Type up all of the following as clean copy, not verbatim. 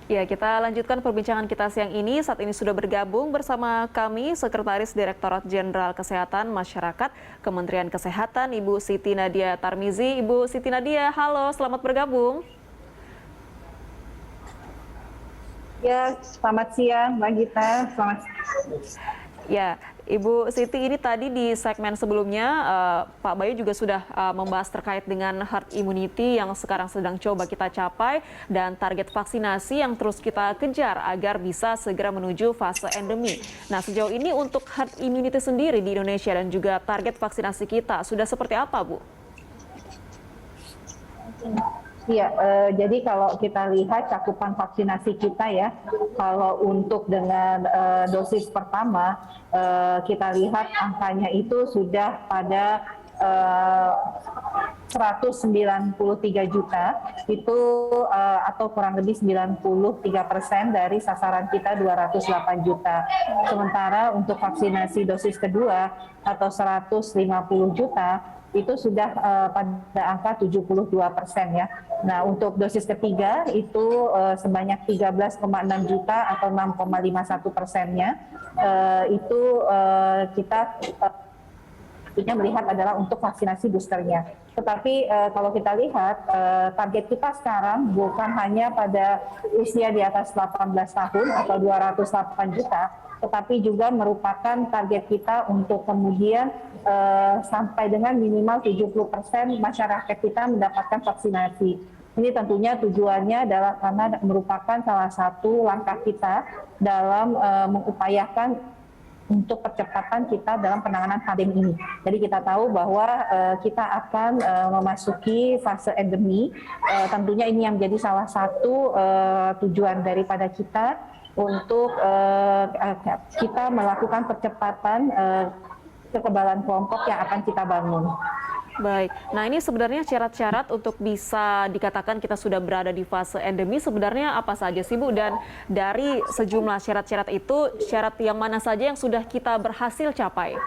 Ya, kita lanjutkan perbincangan kita siang ini. Saat ini sudah bergabung bersama kami Sekretaris Direktorat Jenderal Kesehatan Masyarakat Kementerian Kesehatan, Ibu Siti Nadia Tarmizi. Ibu Siti Nadia, halo, selamat bergabung. Ya, selamat siang Mbak Gita. Selamat Ya, Ibu Siti, ini tadi di segmen sebelumnya Pak Bayu juga sudah membahas terkait dengan herd immunity yang sekarang sedang coba kita capai dan target vaksinasi yang terus kita kejar agar bisa segera menuju fase endemi. Nah, sejauh ini untuk herd immunity sendiri di Indonesia dan juga target vaksinasi kita sudah seperti apa, Bu? Iya, jadi kalau kita lihat cakupan vaksinasi kita ya, kalau untuk dengan dosis pertama, kita lihat angkanya itu sudah pada 193 juta, itu atau kurang lebih 93% dari sasaran kita 208 juta. Sementara untuk vaksinasi dosis kedua atau 150 juta, itu sudah pada angka 72% ya. Nah, untuk dosis ketiga itu sebanyak 13,6 juta atau 6,51%-nya itu kita melihat adalah untuk vaksinasi boosternya. Tetapi kalau kita lihat target kita sekarang bukan hanya pada usia di atas 18 tahun atau 208 juta, tetapi juga merupakan target kita untuk kemudian sampai dengan minimal 70% masyarakat kita mendapatkan vaksinasi. Ini tentunya tujuannya adalah karena merupakan salah satu langkah kita dalam mengupayakan untuk percepatan kita dalam penanganan pandemi ini. Jadi kita tahu bahwa kita akan memasuki fase endemi. Tentunya ini yang menjadi salah satu tujuan daripada kita untuk kita melakukan percepatan kekebalan kelompok yang akan kita bangun. Baik, nah ini sebenarnya syarat-syarat untuk bisa dikatakan kita sudah berada di fase endemi sebenarnya apa saja sih Bu? Dan dari sejumlah syarat-syarat itu, syarat yang mana saja yang sudah kita berhasil capai?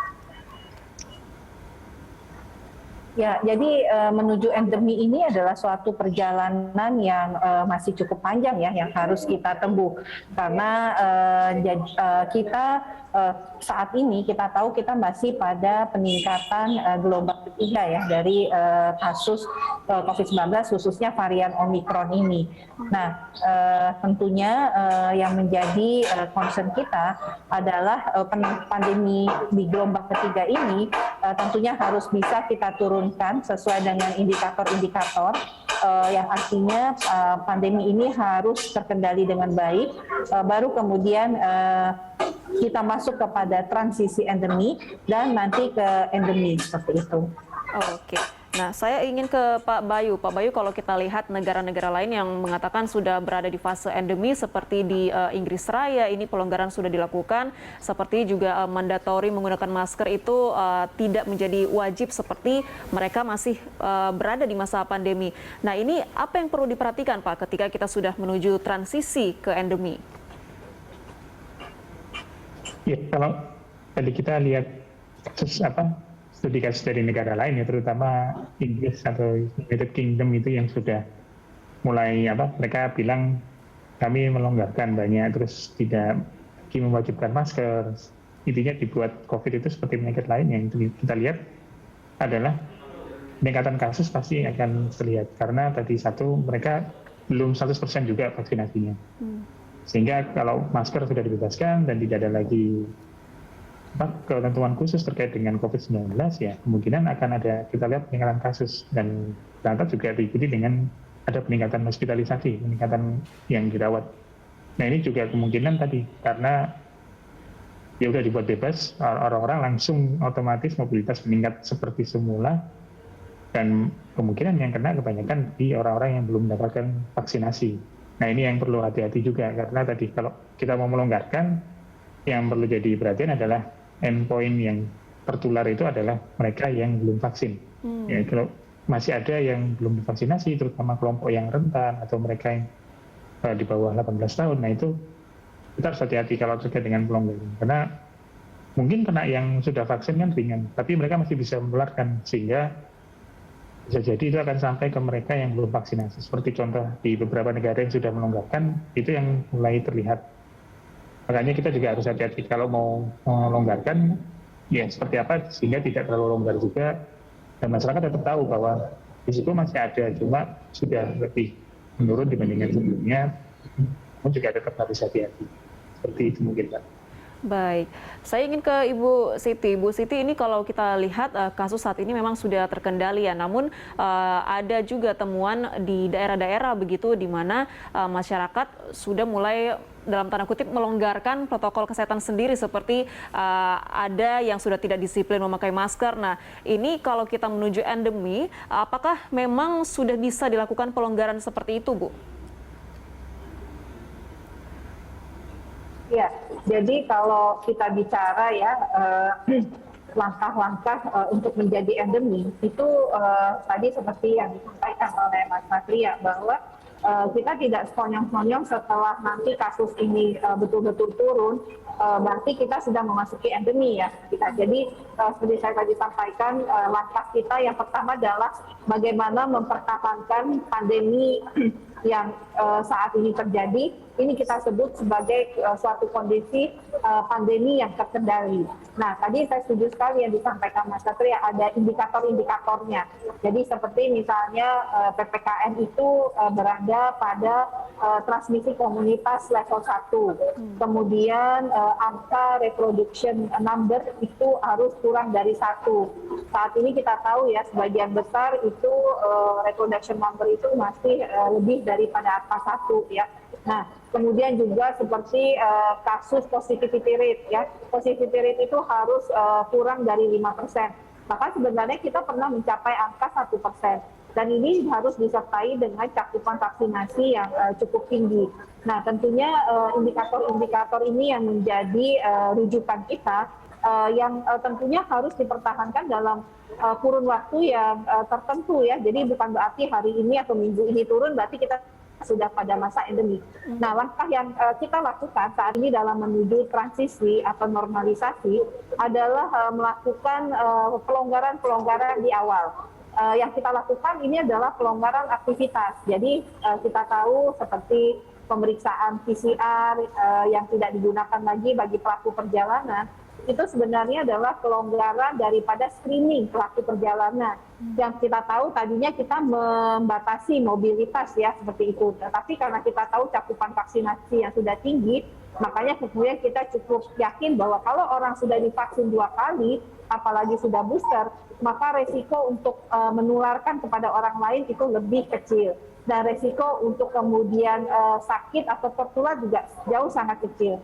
Ya, jadi menuju endemi ini adalah suatu perjalanan yang masih cukup panjang ya, yang harus kita tempuh. Karena kita saat ini kita tahu kita masih pada peningkatan gelombang ketiga ya dari kasus COVID-19 khususnya varian Omikron ini. Nah, tentunya yang menjadi concern kita adalah pandemi di gelombang ketiga ini tentunya harus bisa kita turunkan sesuai dengan indikator-indikator yang artinya pandemi ini harus terkendali dengan baik, baru kemudian kita masuk kepada transisi endemi dan nanti ke endemi seperti itu. Oke. Nah, saya ingin ke Pak Bayu. Pak Bayu, kalau kita lihat negara-negara lain yang mengatakan sudah berada di fase endemi seperti di Inggris Raya, ini pelonggaran sudah dilakukan, seperti juga mandatori menggunakan masker itu tidak menjadi wajib seperti mereka masih berada di masa pandemi. Nah, ini apa yang perlu diperhatikan Pak ketika kita sudah menuju transisi ke endemi? Ya, kalau tadi kita lihat studi kasus dari negara lain ya, terutama Inggris atau United Kingdom itu yang sudah mulai mereka bilang kami melonggarkan banyak, terus tidak lagi mewajibkan masker. Intinya dibuat COVID itu seperti penyakit lain yang kita lihat adalah peningkatan kasus pasti akan terlihat karena tadi mereka belum 100% juga vaksinasinya. Sehingga kalau masker sudah dibebaskan dan tidak ada lagi ketentuan khusus terkait dengan COVID-19 ya kemungkinan akan ada kita lihat peningkatan kasus dan ternyata juga diikuti dengan ada peningkatan hospitalisasi, peningkatan yang dirawat. Nah ini juga kemungkinan tadi karena ya udah dibuat bebas, orang-orang langsung otomatis mobilitas meningkat seperti semula dan kemungkinan yang kena kebanyakan di orang-orang yang belum mendapatkan vaksinasi. Nah ini yang perlu hati-hati juga karena tadi kalau kita mau melonggarkan yang perlu jadi perhatian adalah endpoint yang tertular itu adalah mereka yang belum vaksin. Ya, kalau masih ada yang belum divaksinasi, terutama kelompok yang rentan atau mereka yang di bawah 18 tahun, nah itu kita harus hati-hati kalau terkait dengan pelonggaran. Karena mungkin kena yang sudah vaksin kan ringan, tapi mereka masih bisa menularkan sehingga bisa jadi itu akan sampai ke mereka yang belum vaksinasi. Seperti contoh di beberapa negara yang sudah melonggarkan, itu yang mulai terlihat. Makanya kita juga harus hati-hati kalau mau melonggarkan, ya seperti apa sehingga tidak terlalu longgar juga, dan masyarakat tetap tahu bahwa risiko masih ada, cuma sudah lebih menurun dibandingkan sebelumnya, namun juga tetap harus hati-hati. Seperti itu mungkin, Pak. Baik, saya ingin ke Ibu Siti. Ibu Siti, ini kalau kita lihat kasus saat ini memang sudah terkendali ya, namun ada juga temuan di daerah-daerah begitu di mana masyarakat sudah mulai dalam tanda kutip melonggarkan protokol kesehatan sendiri, seperti ada yang sudah tidak disiplin memakai masker. Nah, ini kalau kita menuju endemi, apakah memang sudah bisa dilakukan pelonggaran seperti itu, Bu? Ya, jadi kalau kita bicara ya langkah-langkah untuk menjadi endemi itu tadi seperti yang disampaikan oleh Mas Satria bahwa kita tidak sekonyong-konyong setelah nanti kasus ini betul-betul turun, berarti kita sudah memasuki endemi ya. Jadi seperti saya tadi sampaikan, langkah kita yang pertama adalah bagaimana mempertahankan pandemi yang saat ini terjadi. Ini kita sebut sebagai suatu kondisi pandemi yang terkendali. Nah, tadi saya setuju sekali yang disampaikan Mas Satria, ada indikator-indikatornya. Jadi seperti misalnya PPKM itu berada pada transmisi komunitas level 1. Kemudian angka reproduction number itu harus kurang dari 1. Saat ini kita tahu ya, sebagian besar itu reproduction number itu masih lebih daripada angka 1 ya. Nah, kemudian juga seperti kasus positivity rate ya. Positivity rate itu harus kurang dari 5%. Maka sebenarnya kita pernah mencapai angka 1%. Dan ini harus disertai dengan cakupan vaksinasi yang cukup tinggi. Nah, tentunya indikator-indikator ini yang menjadi rujukan kita yang tentunya harus dipertahankan dalam kurun waktu yang tertentu ya. Jadi bukan berarti hari ini atau minggu ini turun berarti kita sudah pada masa endemi. Nah, langkah yang kita lakukan saat ini dalam menuju transisi atau normalisasi adalah melakukan pelonggaran-pelonggaran di awal. Yang kita lakukan ini adalah pelonggaran aktivitas. Jadi kita tahu seperti pemeriksaan PCR yang tidak digunakan lagi bagi pelaku perjalanan, itu sebenarnya adalah pelonggaran daripada screening pelaku perjalanan. Yang kita tahu tadinya kita membatasi mobilitas ya seperti itu. Tapi karena kita tahu cakupan vaksinasi yang sudah tinggi, makanya kemudian kita cukup yakin bahwa kalau orang sudah divaksin 2 kali, apalagi sudah booster, maka resiko untuk menularkan kepada orang lain itu lebih kecil. Dan resiko untuk kemudian sakit atau tertular juga jauh sangat kecil.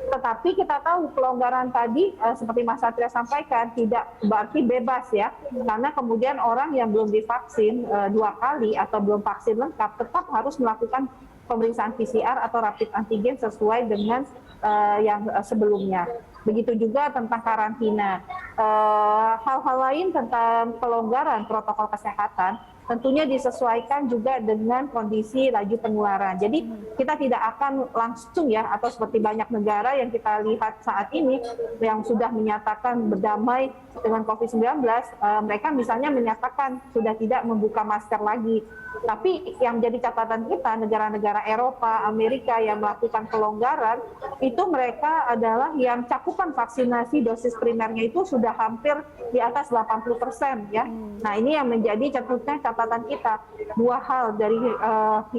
Tetapi kita tahu pelonggaran tadi seperti Mas Satria sampaikan tidak berarti bebas ya, karena kemudian orang yang belum divaksin 2 kali atau belum vaksin lengkap tetap harus melakukan pemeriksaan PCR atau rapid antigen sesuai dengan yang sebelumnya. Begitu juga tentang karantina. Hal-hal lain tentang pelonggaran protokol kesehatan tentunya disesuaikan juga dengan kondisi laju penularan. Jadi kita tidak akan langsung ya, atau seperti banyak negara yang kita lihat saat ini yang sudah menyatakan berdamai dengan COVID-19, mereka misalnya menyatakan sudah tidak membuka masker lagi. Tapi yang menjadi catatan kita, negara-negara Eropa, Amerika yang melakukan pelonggaran, itu mereka adalah yang cakupan vaksinasi dosis primernya itu sudah hampir di atas 80% ya. Nah, ini yang menjadi catatan kita. 2 hal dari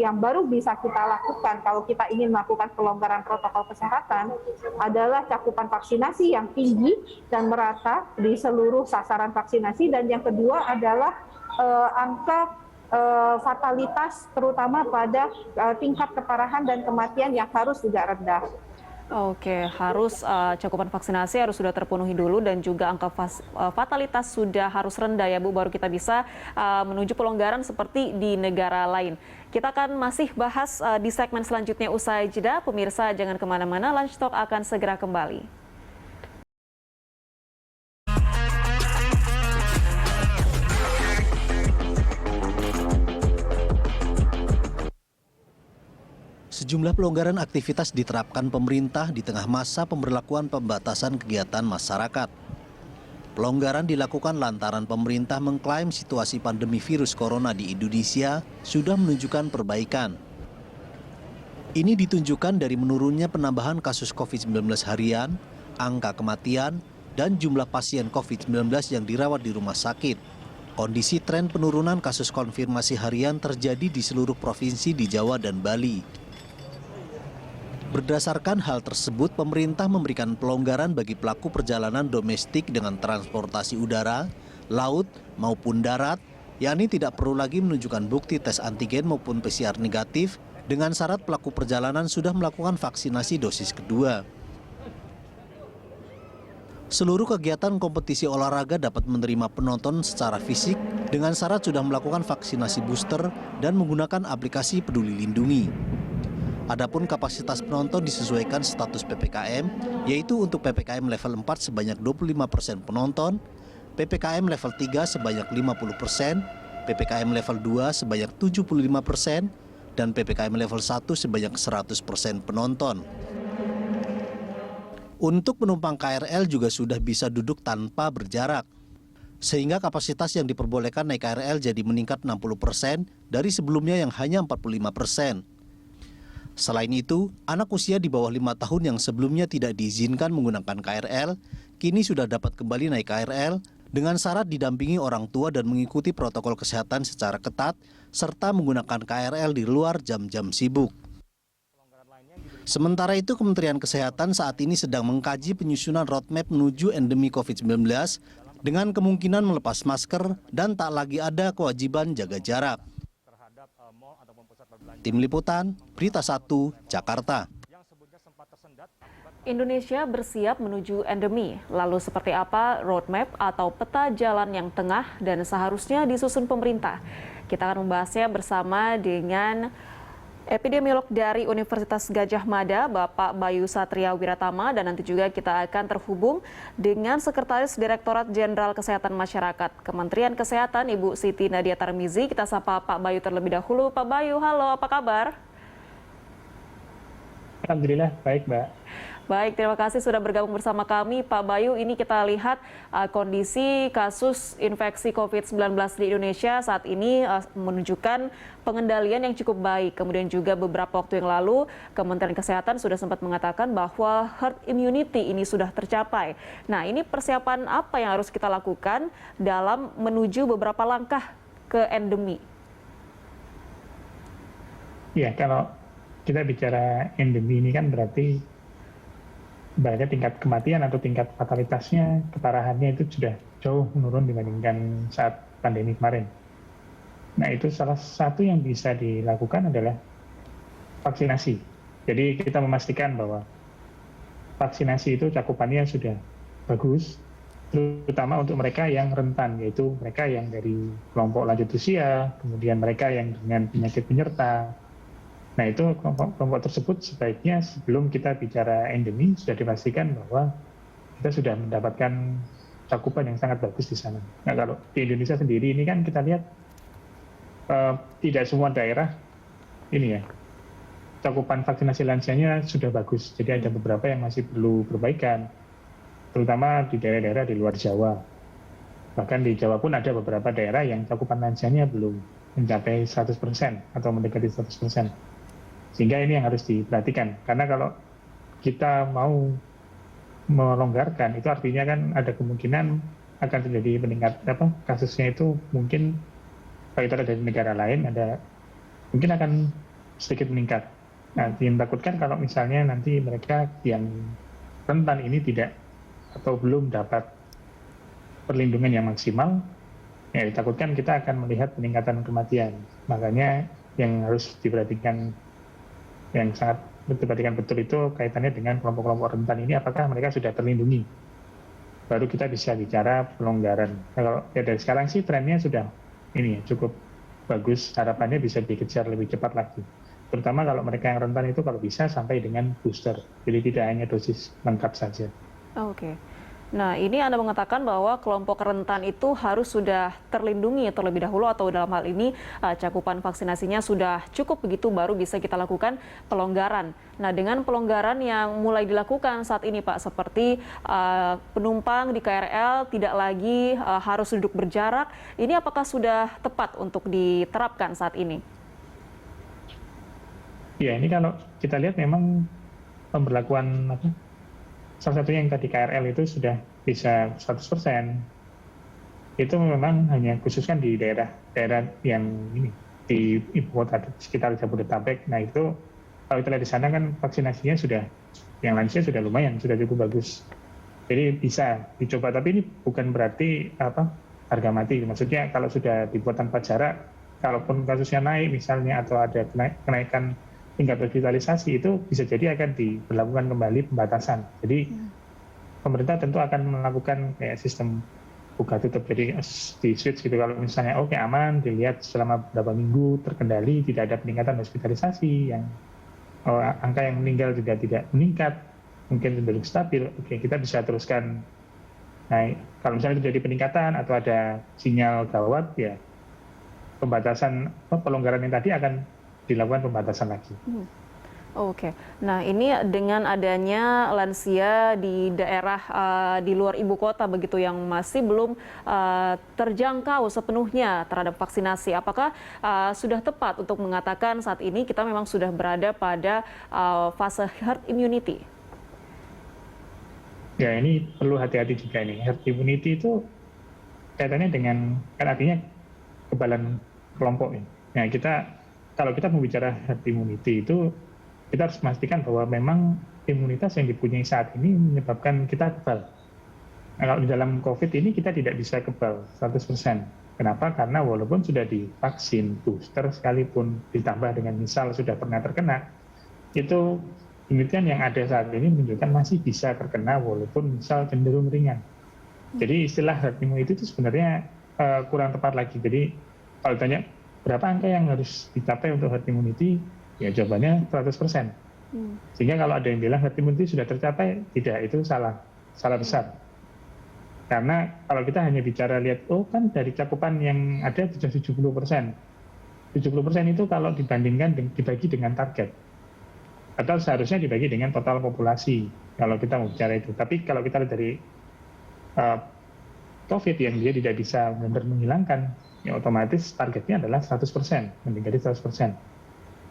yang baru bisa kita lakukan kalau kita ingin melakukan pelonggaran protokol kesehatan adalah cakupan vaksinasi yang tinggi dan merata di seluruh sasaran vaksinasi, dan yang kedua adalah angka fatalitas terutama pada tingkat keparahan dan kematian yang harus juga rendah. Oke, harus cakupan vaksinasi harus sudah terpenuhi dulu, dan juga angka fatalitas sudah harus rendah ya Bu, baru kita bisa menuju pelonggaran seperti di negara lain. Kita akan masih bahas di segmen selanjutnya usai jeda. Pemirsa jangan kemana-mana, Lunch Talk akan segera kembali. Sejumlah pelonggaran aktivitas diterapkan pemerintah di tengah masa pemberlakuan pembatasan kegiatan masyarakat. Pelonggaran dilakukan lantaran pemerintah mengklaim situasi pandemi virus corona di Indonesia sudah menunjukkan perbaikan. Ini ditunjukkan dari menurunnya penambahan kasus COVID-19 harian, angka kematian, dan jumlah pasien COVID-19 yang dirawat di rumah sakit. Kondisi tren penurunan kasus konfirmasi harian terjadi di seluruh provinsi di Jawa dan Bali. Berdasarkan hal tersebut, pemerintah memberikan pelonggaran bagi pelaku perjalanan domestik dengan transportasi udara, laut, maupun darat, yakni tidak perlu lagi menunjukkan bukti tes antigen maupun PCR negatif, dengan syarat pelaku perjalanan sudah melakukan vaksinasi dosis kedua. Seluruh kegiatan kompetisi olahraga dapat menerima penonton secara fisik dengan syarat sudah melakukan vaksinasi booster dan menggunakan aplikasi Peduli Lindungi. Adapun kapasitas penonton disesuaikan status PPKM, yaitu untuk PPKM level 4 sebanyak 25% penonton, PPKM level 3 sebanyak 50%, PPKM level 2 sebanyak 75%, dan PPKM level 1 sebanyak 100% penonton. Untuk penumpang KRL juga sudah bisa duduk tanpa berjarak, sehingga kapasitas yang diperbolehkan naik KRL jadi meningkat 60% dari sebelumnya yang hanya 45%. Selain itu, anak usia di bawah 5 tahun yang sebelumnya tidak diizinkan menggunakan KRL, kini sudah dapat kembali naik KRL dengan syarat didampingi orang tua dan mengikuti protokol kesehatan secara ketat, serta menggunakan KRL di luar jam-jam sibuk. Sementara itu, Kementerian Kesehatan saat ini sedang mengkaji penyusunan roadmap menuju endemi COVID-19 dengan kemungkinan melepas masker dan tak lagi ada kewajiban jaga jarak. Tim Liputan, Berita 1, Jakarta. Indonesia bersiap menuju endemi. Lalu seperti apa roadmap atau peta jalan yang tengah dan seharusnya disusun pemerintah? Kita akan membahasnya bersama dengan epidemiolog dari Universitas Gadjah Mada, Bapak Bayu Satria Wiratama, dan nanti juga kita akan terhubung dengan Sekretaris Direktorat Jenderal Kesehatan Masyarakat Kementerian Kesehatan, Ibu Siti Nadia Tarmizi. Kita sapa Pak Bayu terlebih dahulu. Pak Bayu, halo, apa kabar? Alhamdulillah, baik Mbak. Baik, terima kasih sudah bergabung bersama kami. Pak Bayu, ini kita lihat kondisi kasus infeksi COVID-19 di Indonesia saat ini menunjukkan pengendalian yang cukup baik. Kemudian juga beberapa waktu yang lalu, Kementerian Kesehatan sudah sempat mengatakan bahwa herd immunity ini sudah tercapai. Nah, ini persiapan apa yang harus kita lakukan dalam menuju beberapa langkah ke endemi? Ya, kalau kita bicara endemi ini kan berarti tingkat kematian atau tingkat fatalitasnya, keparahannya itu sudah jauh menurun dibandingkan saat pandemi kemarin. Nah, itu salah satu yang bisa dilakukan adalah vaksinasi. Jadi kita memastikan bahwa vaksinasi itu cakupannya sudah bagus, terutama untuk mereka yang rentan, yaitu mereka yang dari kelompok lanjut usia, kemudian mereka yang dengan penyakit penyerta. Nah, itu kelompok tersebut sebaiknya sebelum kita bicara endemi sudah dipastikan bahwa kita sudah mendapatkan cakupan yang sangat bagus di sana. Nah, kalau di Indonesia sendiri ini kan kita lihat tidak semua daerah ini ya, cakupan vaksinasi lansianya sudah bagus. Jadi ada beberapa yang masih perlu perbaikan, terutama di daerah-daerah di luar Jawa. Bahkan di Jawa pun ada beberapa daerah yang cakupan lansianya belum mencapai 100% atau mendekati 100%. Sehingga ini yang harus diperhatikan. Karena kalau kita mau melonggarkan, itu artinya kan ada kemungkinan akan terjadi peningkat kasusnya itu mungkin kalau itu ada dari negara lain mungkin akan sedikit meningkat. Nah, yang takutkan kalau misalnya nanti mereka yang rentan ini tidak atau belum dapat perlindungan yang maksimal, ya ditakutkan kita akan melihat peningkatan kematian. Makanya yang harus diperhatikan, yang sangat diperhatikan betul itu kaitannya dengan kelompok-kelompok rentan ini, apakah mereka sudah terlindungi. Baru kita bisa bicara pelonggaran. Nah, kalau ya dari sekarang sih trennya sudah ini ya, cukup bagus, harapannya bisa dikejar lebih cepat lagi. Terutama kalau mereka yang rentan itu kalau bisa sampai dengan booster. Jadi tidak hanya dosis lengkap saja. Oke. Nah, ini Anda mengatakan bahwa kelompok rentan itu harus sudah terlindungi terlebih dahulu atau dalam hal ini cakupan vaksinasinya sudah cukup begitu baru bisa kita lakukan pelonggaran. Nah, dengan pelonggaran yang mulai dilakukan saat ini Pak, seperti penumpang di KRL tidak lagi harus duduk berjarak, ini apakah sudah tepat untuk diterapkan saat ini? Ya, ini kalau kita lihat memang pemberlakuan salah satunya yang tadi KRL itu sudah bisa 100%. Itu memang hanya khususkan di daerah yang ini di ibu kota sekitar Jabodetabek. Nah itu kalau kita lihat di sana kan vaksinasinya sudah, yang lansia sudah lumayan, sudah cukup bagus. Jadi bisa dicoba, tapi ini bukan berarti harga mati. Maksudnya kalau sudah dibuat tanpa jarak, kalaupun kasusnya naik misalnya atau ada kenaikan tingkat hospitalisasi, itu bisa jadi akan diberlakukan kembali pembatasan. Jadi pemerintah tentu akan melakukan kayak sistem buka tutup, jadi di switch gitu. Kalau misalnya oke aman, dilihat selama beberapa minggu terkendali, tidak ada peningkatan hospitalisasi, yang angka yang meninggal juga tidak meningkat, mungkin cenderung stabil, oke kita bisa teruskan. Nah kalau misalnya terjadi peningkatan atau ada sinyal gawat, ya pembatasan pelonggaran yang tadi akan dilakukan pembatasan lagi. Oke, nah ini dengan adanya lansia di daerah di luar ibu kota begitu yang masih belum terjangkau sepenuhnya terhadap vaksinasi, apakah sudah tepat untuk mengatakan saat ini kita memang sudah berada pada fase herd immunity? Ya ini perlu hati-hati juga nih. Herd immunity itu kaitannya dengan, kan artinya kekebalan kelompok ini. Nah kalau kita membicara herd immunity itu, kita harus memastikan bahwa memang imunitas yang dipunyai saat ini menyebabkan kita kebal. Nah, kalau di dalam COVID ini kita tidak bisa kebal 100%. Kenapa? Karena walaupun sudah divaksin booster sekalipun, ditambah dengan misal sudah pernah terkena, itu penelitian yang ada saat ini menunjukkan masih bisa terkena walaupun misal cenderung ringan. Jadi istilah herd immunity itu sebenarnya kurang tepat lagi. Jadi kalau ditanya berapa angka yang harus dicapai untuk herd immunity, ya jawabannya 100%. Sehingga kalau ada yang bilang herd immunity sudah tercapai, tidak, itu salah besar. Karena kalau kita hanya bicara lihat, kan dari cakupan yang ada sudah 70%. 70% itu kalau dibandingkan dibagi dengan target. Atau seharusnya dibagi dengan total populasi, kalau kita mau bicara itu. Tapi kalau kita lihat dari COVID yang dia tidak bisa benar-benar menghilangkan, ya otomatis targetnya adalah 100%, mendekati 100%.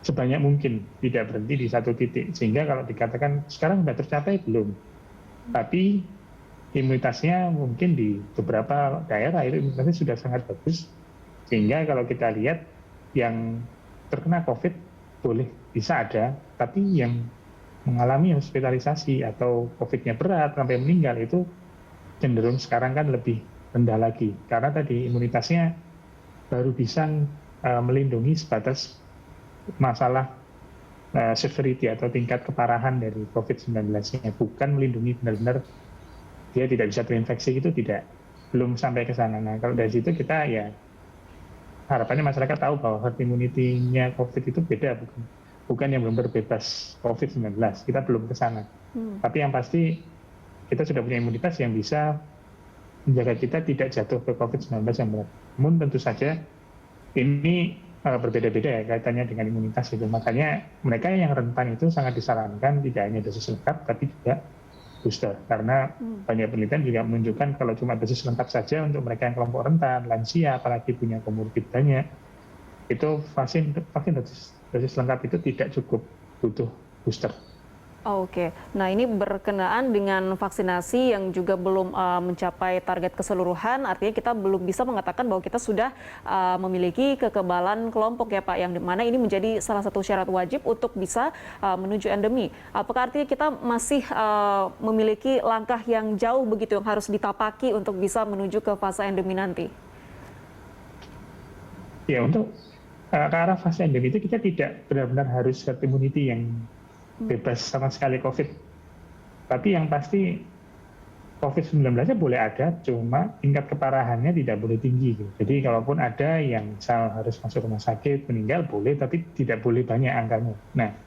Sebanyak mungkin, tidak berhenti di satu titik. Sehingga kalau dikatakan sekarang sudah tercapai, belum. Tapi imunitasnya mungkin di beberapa daerah itu imunitasnya sudah sangat bagus. Sehingga kalau kita lihat yang terkena COVID boleh bisa ada, tapi yang mengalami hospitalisasi atau COVID-nya berat sampai meninggal itu cenderung sekarang kan lebih rendah lagi. Karena tadi imunitasnya baru bisa melindungi sebatas masalah severity atau tingkat keparahan dari COVID-19-nya, bukan melindungi benar-benar dia tidak bisa terinfeksi, itu tidak, belum sampai ke sana. Nah kalau dari situ kita ya harapannya masyarakat tahu bahwa herd immunity-nya COVID itu beda, bukan yang benar-benar bebas COVID-19, kita belum ke sana. Tapi yang pasti kita sudah punya imunitas yang bisa menjaga kita tidak jatuh ke COVID-19 yang berat. Namun tentu saja ini berbeda-beda ya kaitannya dengan imunitas itu. Makanya mereka yang rentan itu sangat disarankan tidak hanya dosis lengkap tapi juga booster. Karena banyak penelitian juga menunjukkan kalau cuma dosis lengkap saja untuk mereka yang kelompok rentan, lansia, apalagi punya komorbid banyak, itu vaksin dosis lengkap itu tidak cukup, butuh booster. Oke, nah ini berkenaan dengan vaksinasi yang juga belum mencapai target keseluruhan, artinya kita belum bisa mengatakan bahwa kita sudah memiliki kekebalan kelompok ya Pak, yang dimana ini menjadi salah satu syarat wajib untuk bisa menuju endemi. Apakah artinya kita masih memiliki langkah yang jauh begitu yang harus ditapaki untuk bisa menuju ke fase endemi nanti? Ya, untuk ke arah fase endemi itu kita tidak benar-benar harus herd immunity yang bebas sama sekali COVID. Tapi yang pasti COVID-19-nya boleh ada, cuma tingkat keparahannya tidak boleh tinggi. Gitu. Jadi kalaupun ada yang misal harus masuk rumah sakit, meninggal boleh, tapi tidak boleh banyak angkanya. Nah,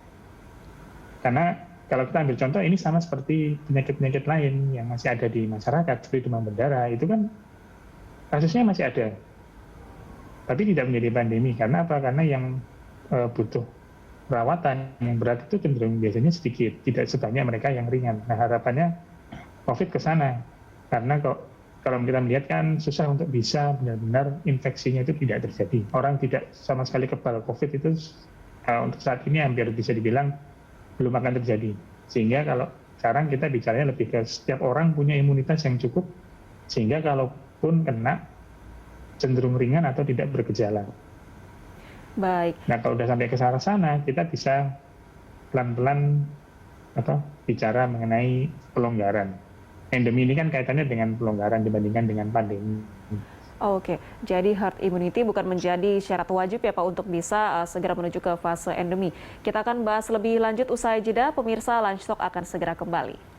karena kalau kita ambil contoh, ini sama seperti penyakit-penyakit lain yang masih ada di masyarakat, seperti demam berdarah, itu kan kasusnya masih ada. Tapi tidak menjadi pandemi. Karena apa? Karena yang butuh perawatan yang berat itu cenderung biasanya sedikit, tidak sebanyak mereka yang ringan. Nah, harapannya COVID ke sana. Karena kalau kita melihat kan susah untuk bisa benar-benar infeksinya itu tidak terjadi. Orang tidak sama sekali kebal COVID itu untuk saat ini hampir bisa dibilang belum akan terjadi. Sehingga kalau sekarang kita bicaranya lebih ke setiap orang punya imunitas yang cukup, sehingga kalaupun kena cenderung ringan atau tidak bergejala. Baik. Nah, kalau sudah sampai ke arah sana, kita bisa pelan-pelan bicara mengenai pelonggaran. Endemi ini kan kaitannya dengan pelonggaran dibandingkan dengan pandemi. Oke, jadi herd immunity bukan menjadi syarat wajib ya Pak untuk bisa segera menuju ke fase endemi. Kita akan bahas lebih lanjut usai jeda. Pemirsa, Lunch Talk akan segera kembali.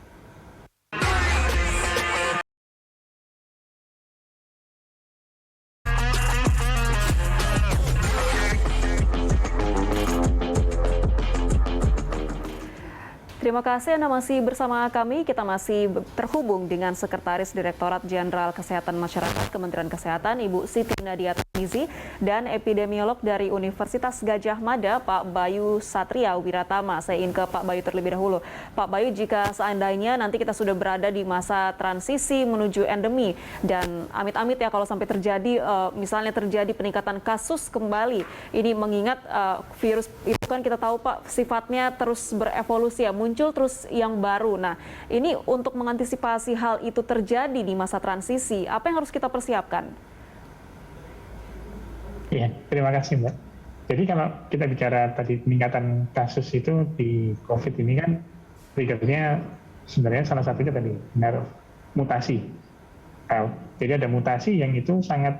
Terima kasih Anda masih bersama kami. Kita masih terhubung dengan Sekretaris Direktorat Jenderal Kesehatan Masyarakat Kementerian Kesehatan, Ibu Siti Nadia Tarmizi, dan epidemiolog dari Universitas Gadjah Mada, Pak Bayu Satria Wiratama. Saya ingin ke Pak Bayu terlebih dahulu. Pak Bayu, jika seandainya nanti kita sudah berada di masa transisi menuju endemi, dan amit-amit ya kalau sampai terjadi, misalnya terjadi peningkatan kasus kembali, ini mengingat virus itu kan kita tahu Pak, sifatnya terus berevolusi ya, muncul terus yang baru. Nah, ini untuk mengantisipasi hal itu terjadi di masa transisi, apa yang harus kita persiapkan? Iya, terima kasih Mbak. Jadi kalau kita bicara tadi peningkatan kasus itu di COVID ini kan triggernya sebenarnya salah satunya tadi benar mutasi. Jadi ada mutasi yang itu sangat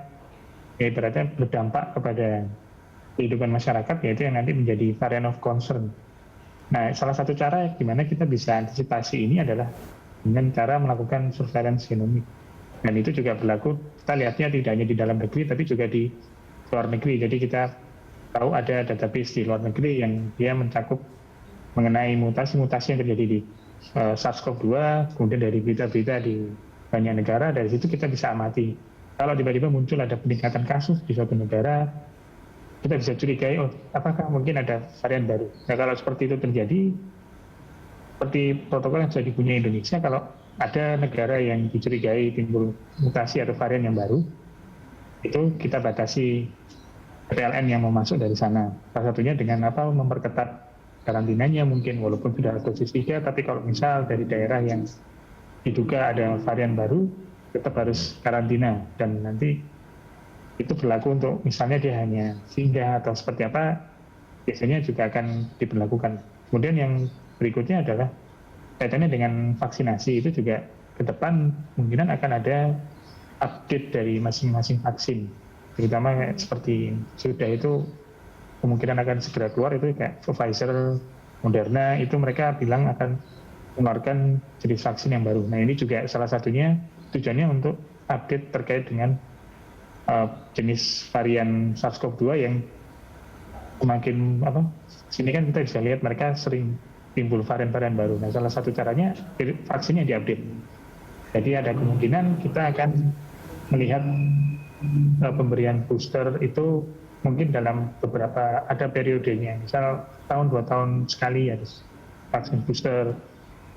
berarti berdampak kepada kehidupan masyarakat, yaitu yang nanti menjadi variant of concern. Nah, salah satu cara gimana kita bisa antisipasi ini adalah dengan cara melakukan surveillance genomik. Dan itu juga berlaku, kita lihatnya tidak hanya di dalam negeri, tapi juga di luar negeri. Jadi kita tahu ada database di luar negeri yang dia mencakup mengenai mutasi-mutasi yang terjadi di SARS-CoV-2, kemudian dari berita-berita di banyak negara, dari situ kita bisa amati. Kalau tiba-tiba muncul ada peningkatan kasus di suatu negara, kita bisa curigai, apakah mungkin ada varian baru. Nah, kalau seperti itu terjadi, seperti protokol yang sudah dipunyai Indonesia, kalau ada negara yang dicurigai timbul mutasi atau varian yang baru, itu kita batasi PLN yang mau masuk dari sana. Salah satunya dengan memperketat karantinanya mungkin, walaupun sudah dosis 3, tapi kalau misal dari daerah yang diduga ada varian baru, tetap harus karantina, dan nanti itu berlaku untuk misalnya dia hanya singgah atau seperti apa, biasanya juga akan diberlakukan. Kemudian yang berikutnya adalah kaitannya dengan vaksinasi. Itu juga ke depan kemungkinan akan ada update dari masing-masing vaksin, terutama seperti sudah itu kemungkinan akan segera keluar itu kayak Pfizer, Moderna, itu mereka bilang akan mengeluarkan jenis vaksin yang baru. Nah, ini juga salah satunya tujuannya untuk update terkait dengan jenis varian SARS-CoV-2 yang semakin sini kan kita bisa lihat mereka sering timbul varian-varian baru. Nah, salah satu caranya vaksinnya diupdate. Jadi ada kemungkinan kita akan melihat pemberian booster itu mungkin dalam beberapa, ada periodenya, misal tahun 2 tahun sekali ya vaksin booster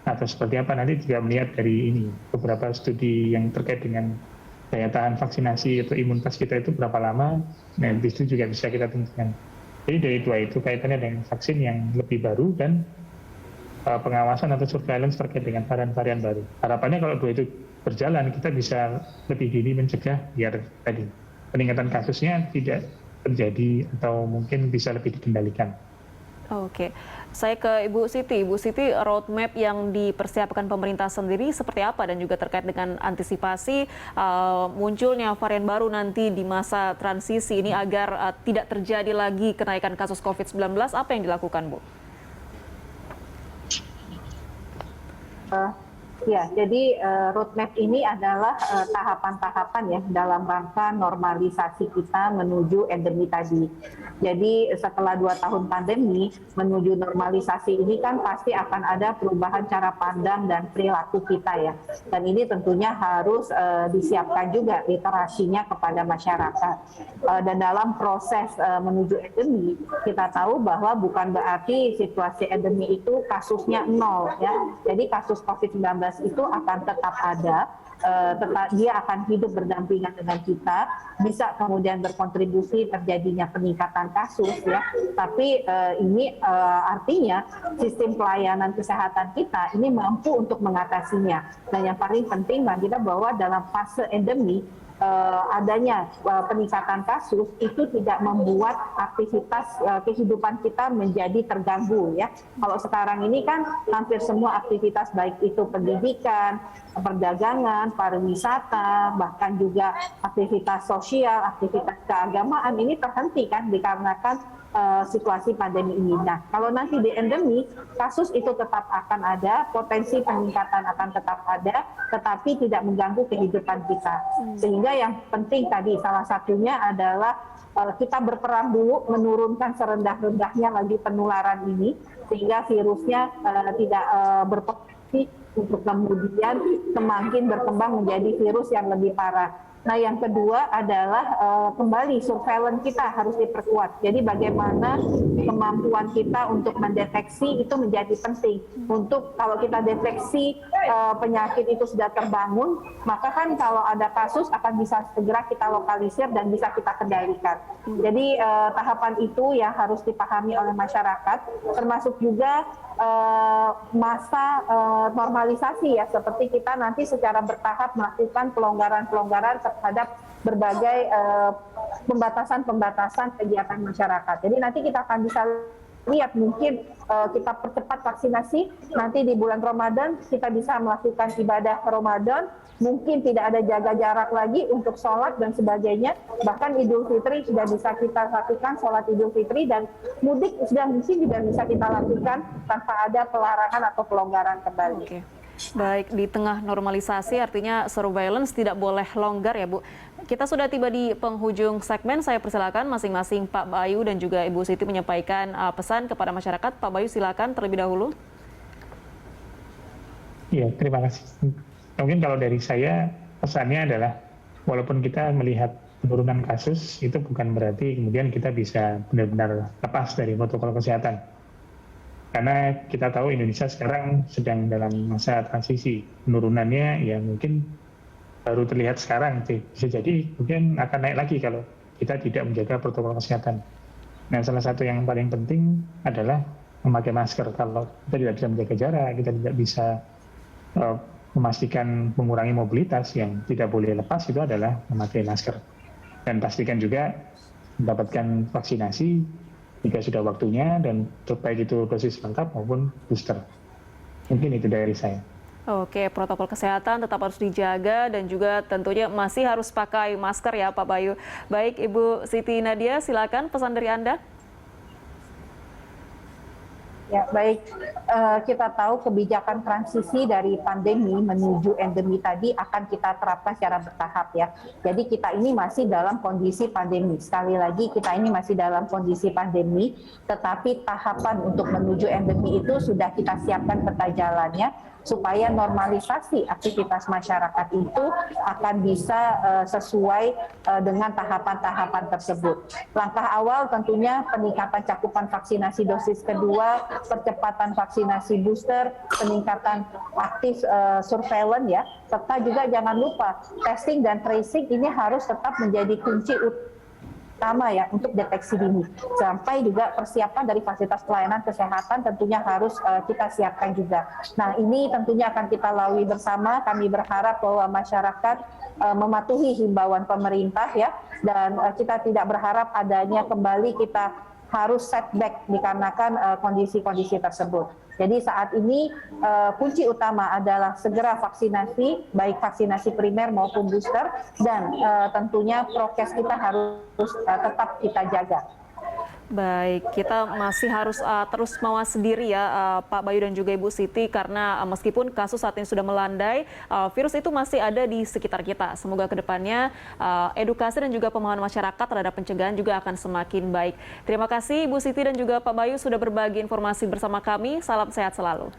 atau seperti apa. Nanti juga melihat dari ini beberapa studi yang terkait dengan daya tahan vaksinasi atau imunitas kita itu berapa lama, nah itu juga bisa kita tentukan. Jadi dari dua itu kaitannya dengan vaksin yang lebih baru dan pengawasan atau surveillance terkait dengan varian-varian baru. Harapannya kalau dua itu berjalan, kita bisa lebih dini mencegah biar tadi peningkatan kasusnya tidak terjadi atau mungkin bisa lebih dikendalikan. Oke, saya ke Ibu Siti. Ibu Siti, roadmap yang dipersiapkan pemerintah sendiri seperti apa dan juga terkait dengan antisipasi munculnya varian baru nanti di masa transisi ini agar tidak terjadi lagi kenaikan kasus COVID-19, apa yang dilakukan, Bu? Ya, jadi roadmap ini adalah tahapan-tahapan ya dalam rangka normalisasi kita menuju endemi tadi. Jadi setelah 2 tahun pandemi menuju normalisasi ini kan pasti akan ada perubahan cara pandang dan perilaku kita ya. Dan ini tentunya harus disiapkan juga literasinya kepada masyarakat. Dan dalam proses menuju endemi kita tahu bahwa bukan berarti situasi endemi itu kasusnya 0 ya. Jadi kasus COVID-19 itu akan tetap ada, dia akan hidup berdampingan dengan kita, bisa kemudian berkontribusi terjadinya peningkatan kasus ya. Tapi ini artinya sistem pelayanan kesehatan kita ini mampu untuk mengatasinya. Dan yang paling penting bagi kita bahwa dalam fase endemi adanya peningkatan kasus itu tidak membuat aktivitas kehidupan kita menjadi terganggu ya. Kalau sekarang ini kan hampir semua aktivitas baik itu pendidikan, perdagangan, pariwisata, bahkan juga aktivitas sosial, aktivitas keagamaan ini terhenti kan dikarenakan situasi pandemi ini. Nah, kalau nanti di endemi, kasus itu tetap akan ada, potensi peningkatan akan tetap ada, tetapi tidak mengganggu kehidupan kita. Sehingga yang penting tadi, salah satunya adalah kita berperan dulu menurunkan serendah-rendahnya lagi penularan ini, sehingga virusnya tidak berpotensi untuk kemudian semakin berkembang menjadi virus yang lebih parah. Nah, yang kedua adalah kembali surveillance kita harus diperkuat. Jadi bagaimana kemampuan kita untuk mendeteksi itu menjadi penting. Untuk kalau kita deteksi penyakit itu sudah terbangun, maka kan kalau ada kasus akan bisa segera kita lokalisir dan bisa kita kendalikan. Jadi tahapan itu yang harus dipahami oleh masyarakat, termasuk juga masa normalisasi ya, seperti kita nanti secara bertahap melakukan pelonggaran-pelonggaran terhadap berbagai pembatasan-pembatasan kegiatan masyarakat. Jadi nanti kita akan bisa lihat mungkin kita percepat vaksinasi, nanti di bulan Ramadan kita bisa melakukan ibadah Ramadan, mungkin tidak ada jaga jarak lagi untuk sholat dan sebagainya, bahkan Idul Fitri sudah bisa kita lakukan sholat Idul Fitri, dan mudik sudah mungkin juga bisa kita lakukan tanpa ada pelarangan atau pelonggaran kembali. Oke. Baik, di tengah normalisasi artinya surveillance tidak boleh longgar ya Bu. Kita sudah tiba di penghujung segmen, saya persilakan masing-masing Pak Bayu dan juga Ibu Siti menyampaikan pesan kepada masyarakat. Pak Bayu silakan terlebih dahulu. Iya, terima kasih. Mungkin kalau dari saya pesannya adalah walaupun kita melihat penurunan kasus itu bukan berarti kemudian kita bisa benar-benar lepas dari protokol kesehatan. Karena kita tahu Indonesia sekarang sedang dalam masa transisi. Penurunannya ya mungkin baru terlihat sekarang, bisa jadi mungkin akan naik lagi kalau kita tidak menjaga protokol kesehatan. Nah, salah satu yang paling penting adalah memakai masker. Kalau kita tidak bisa menjaga jarak, kita tidak bisa memastikan mengurangi mobilitas, yang tidak boleh lepas itu adalah memakai masker. Dan pastikan juga mendapatkan vaksinasi jika sudah waktunya, dan baik itu dosis lengkap maupun booster. Mungkin itu dari saya. Oke, protokol kesehatan tetap harus dijaga dan juga tentunya masih harus pakai masker ya Pak Bayu. Baik, Ibu Siti Nadia, silakan pesan dari Anda. Ya, baik. Kita tahu kebijakan transisi dari pandemi menuju endemi tadi akan kita terapkan secara bertahap ya. Jadi kita ini masih dalam kondisi pandemi. Sekali lagi kita ini masih dalam kondisi pandemi, tetapi tahapan untuk menuju endemi itu sudah kita siapkan peta jalannya supaya normalisasi aktivitas masyarakat itu akan bisa sesuai dengan tahapan-tahapan tersebut. Langkah awal tentunya peningkatan cakupan vaksinasi dosis kedua, percepatan vaksinasi booster, peningkatan aktif surveillance ya, serta juga jangan lupa testing dan tracing ini harus tetap menjadi kunci utama ya untuk deteksi dini. Sampai juga persiapan dari fasilitas pelayanan kesehatan tentunya harus kita siapkan juga. Nah, ini tentunya akan kita lalui bersama. Kami berharap bahwa masyarakat mematuhi himbauan pemerintah ya, dan kita tidak berharap adanya kembali kita harus setback dikarenakan kondisi-kondisi tersebut. Jadi saat ini kunci utama adalah segera vaksinasi, baik vaksinasi primer maupun booster, dan tentunya prokes kita harus tetap kita jaga. Baik, kita masih harus terus mawas diri ya Pak Bayu dan juga Ibu Siti karena meskipun kasus saat ini sudah melandai, virus itu masih ada di sekitar kita. Semoga kedepannya edukasi dan juga pemahaman masyarakat terhadap pencegahan juga akan semakin baik. Terima kasih Ibu Siti dan juga Pak Bayu sudah berbagi informasi bersama kami. Salam sehat selalu.